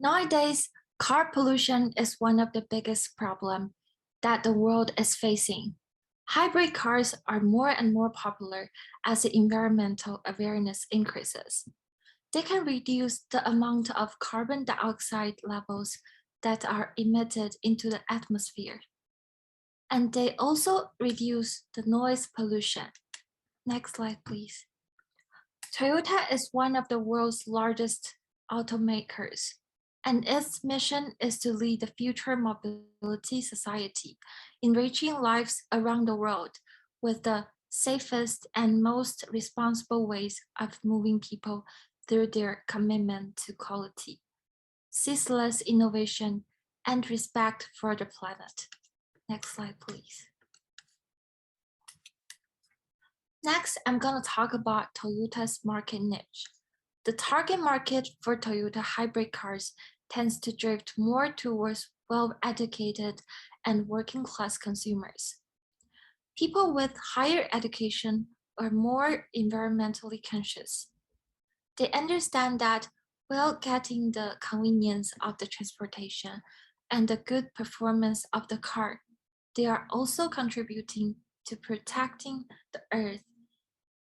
Nowadays, car pollution is one of the biggest problems that the world is facing. Hybrid cars are more and more popular as the environmental awareness increases. They can reduce the amount of carbon dioxide levels that are emitted into the atmosphere. And they also reduce the noise pollution. Next slide, please. Toyota is one of the world's largest automakers, and its mission is to lead the future mobility society, enriching lives around the world with the safest and most responsible ways of moving people through their commitment to quality, ceaseless innovation, and respect for the planet. Next slide, please. Next, I'm going to talk about Toyota's market niche. The target market for Toyota hybrid cars tends to drift more towards well-educated and working-class consumers. People with higher education are more environmentally conscious. They understand that while getting the convenience of the transportation and the good performance of the car, they are also contributing to protecting the earth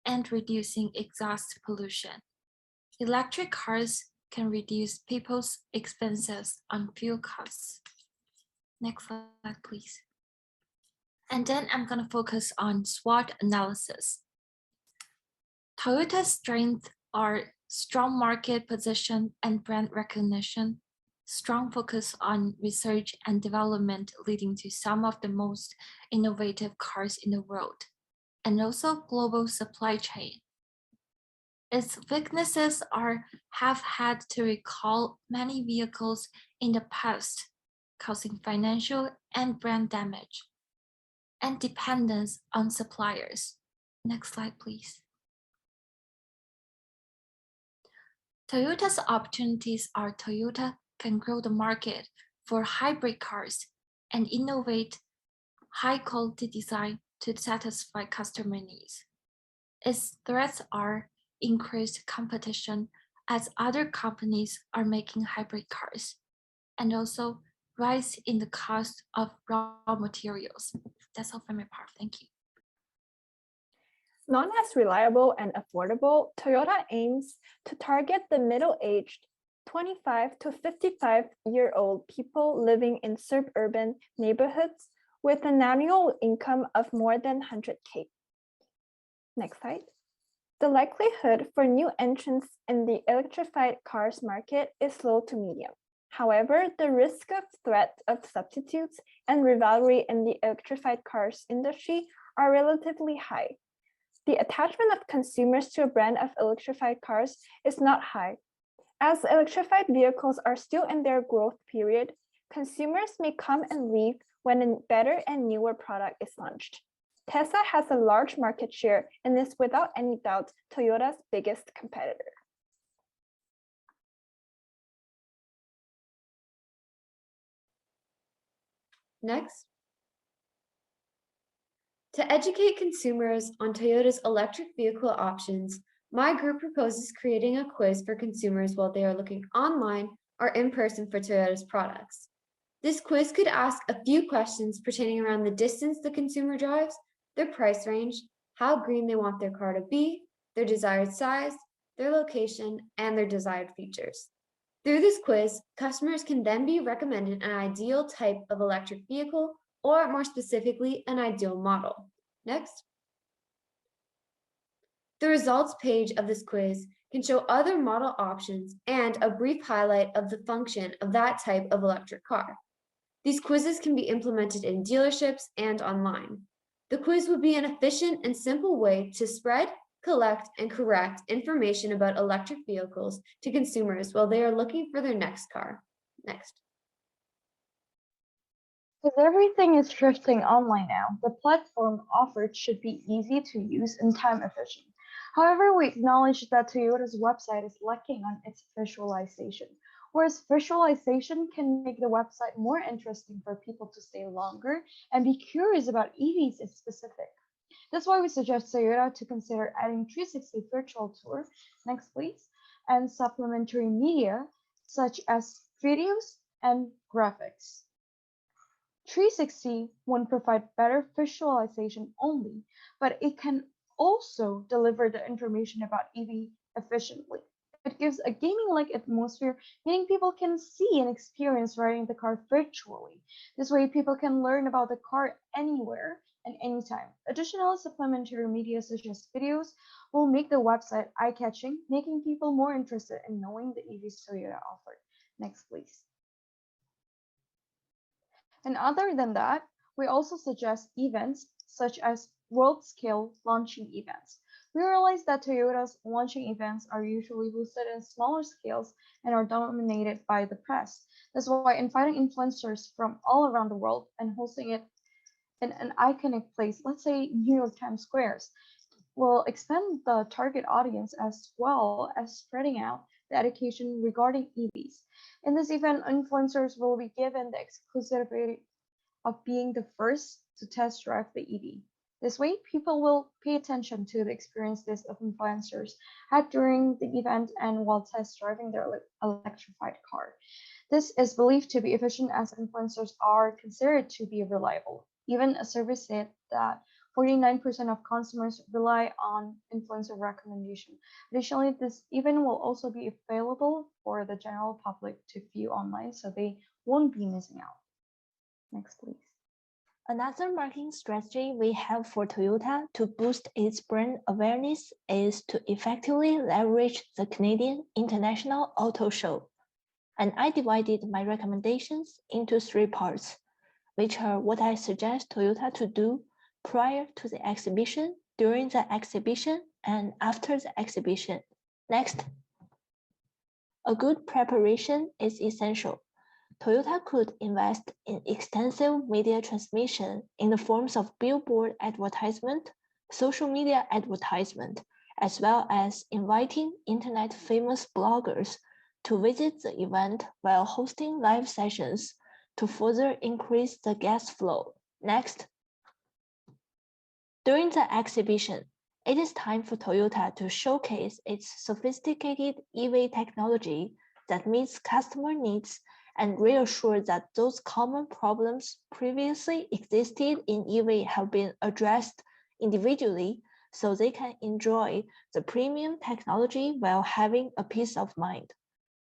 and reducing exhaust pollution. Electric cars can reduce people's expenses on fuel costs. Next slide, please. And then I'm going to focus on SWOT analysis. Toyota's strengths are strong market position and brand recognition, strong focus on research and development leading to some of the most innovative cars in the world, and also global supply chain. Its weaknesses have had to recall many vehicles in the past, causing financial and brand damage, and dependence on suppliers. Next slide, please. Toyota's opportunities are Toyota can grow the market for hybrid cars and innovate high-quality design to satisfy customer needs. Its threats are increased competition as other companies are making hybrid cars, and also rise in the cost of raw materials. That's all for my part. Thank you. Known as reliable and affordable, Toyota aims to target the middle-aged 25 to 55-year-old people living in suburban neighborhoods with an annual income of more than 100K. Next slide. The likelihood for new entrants in the electrified cars market is low to medium. However, the risk of threat of substitutes and rivalry in the electrified cars industry are relatively high. The attachment of consumers to a brand of electrified cars is not high. As electrified vehicles are still in their growth period, consumers may come and leave when a better and newer product is launched. Tesla has a large market share and is without any doubt Toyota's biggest competitor. Next. To educate consumers on Toyota's electric vehicle options, my group proposes creating a quiz for consumers while they are looking online or in person for Toyota's products. This quiz could ask a few questions pertaining around the distance the consumer drives, their price range, how green they want their car to be, their desired size, their location, and their desired features. Through this quiz, customers can then be recommended an ideal type of electric vehicle, or more specifically, an ideal model. Next. The results page of this quiz can show other model options and a brief highlight of the function of that type of electric car. These quizzes can be implemented in dealerships and online. The quiz would be an efficient and simple way to spread, collect, and correct information about electric vehicles to consumers while they are looking for their next car. Next. As everything is shifting online now, the platform offered should be easy to use and time efficient. However, we acknowledge that Toyota's website is lacking on its visualization, whereas visualization can make the website more interesting for people to stay longer and be curious about EVs in specific. That's why we suggest Toyota to consider adding 360 virtual tour, next please, and supplementary media such as videos, and graphics. 360 won't provide better visualization only, but it can also deliver the information about EV efficiently. It gives a gaming-like atmosphere, meaning people can see and experience riding the car virtually. This way, people can learn about the car anywhere and anytime. Additional supplementary media such as videos will make the website eye-catching, making people more interested in knowing the EVs Toyota offered. Next, please. And other than that, we also suggest events such as world-scale launching events. We realize that Toyota's launching events are usually hosted in smaller scales and are dominated by the press. That's why inviting influencers from all around the world and hosting it in an iconic place, let's say New York Times Squares, will expand the target audience as well as spreading out the education regarding EVs. In this event, influencers will be given the exclusivity of being the first to test drive the EV. This way, people will pay attention to the experiences of influencers had during the event and while test driving their electrified car. This is believed to be efficient as influencers are considered to be reliable. Even a survey said that 49% of consumers rely on influencer recommendation. Additionally, this event will also be available for the general public to view online, so they won't be missing out. Next, please. Another marketing strategy we have for Toyota to boost its brand awareness is to effectively leverage the Canadian International Auto Show. And I divided my recommendations into 3 parts, which are what I suggest Toyota to do prior to the exhibition, during the exhibition, and after the exhibition. Next, a good preparation is essential. Toyota could invest in extensive media transmission in the forms of billboard advertisement, social media advertisement, as well as inviting internet famous bloggers to visit the event while hosting live sessions to further increase the guest flow. Next, during the exhibition, it is time for Toyota to showcase its sophisticated EV technology that meets customer needs and reassure that those common problems previously existed in EV have been addressed individually so they can enjoy the premium technology while having a peace of mind.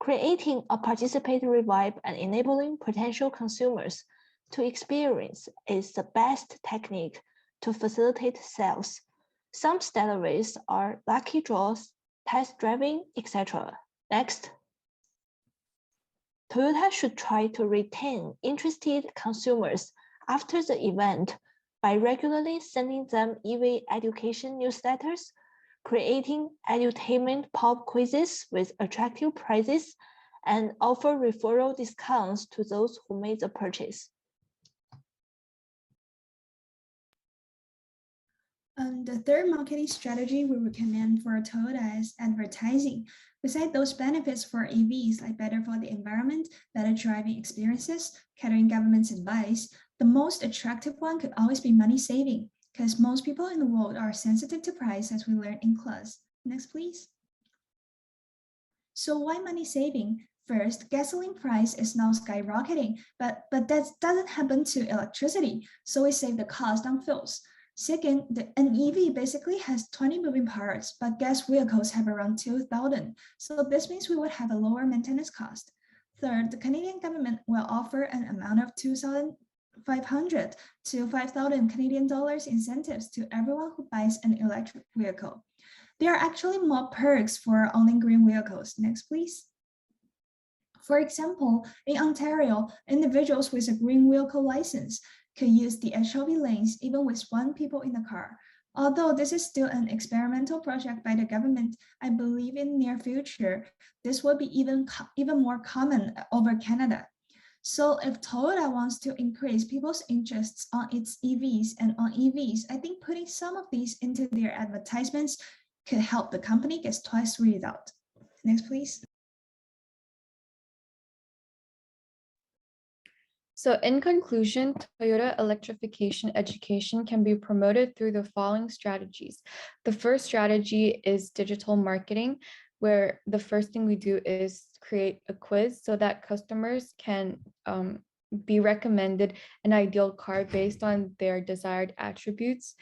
Creating a participatory vibe and enabling potential consumers to experience is the best technique to facilitate sales. Some strategies are lucky draws, test driving, etc. Next, Toyota should try to retain interested consumers after the event by regularly sending them EV education newsletters, creating edutainment pop quizzes with attractive prizes, and offer referral discounts to those who made the purchase. The third marketing strategy we recommend for Toyota is advertising. Besides those benefits for EVs, like better for the environment, better driving experiences, catering government's advice, the most attractive one could always be money saving, because most people in the world are sensitive to price, as we learned in class. Next, please. So why money saving? First, gasoline price is now skyrocketing, but that doesn't happen to electricity, so we save the cost on fuels. Second, an EV basically has 20 moving parts, but gas vehicles have around 2,000. So this means we would have a lower maintenance cost. Third, the Canadian government will offer an amount of 2,500 to 5,000 Canadian dollars incentives to everyone who buys an electric vehicle. There are actually more perks for owning green vehicles. Next, please. For example, in Ontario, individuals with a green vehicle license could use the HOV lanes even with 1 people in the car. Although this is still an experimental project by the government, I believe in near future, this will be even more common over Canada. So if Toyota wants to increase people's interests on its EVs and on EVs, I think putting some of these into their advertisements could help the company get twice the result. Next, please. So in conclusion, Toyota electrification education can be promoted through the following strategies. The first strategy is digital marketing, where the first thing we do is create a quiz so that customers can be recommended an ideal car based on their desired attributes.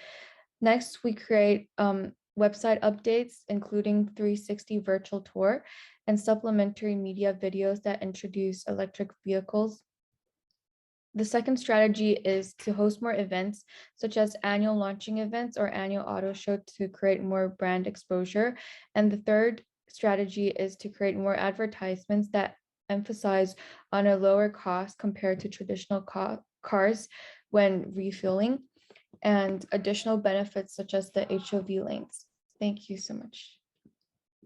Next, we create website updates, including 360 virtual tour and supplementary media videos that introduce electric vehicles. The second strategy is to host more events, such as annual launching events or annual auto show to create more brand exposure. And the third strategy is to create more advertisements that emphasize on a lower cost compared to traditional cars when refueling, and additional benefits such as the HOV lanes. Thank you so much.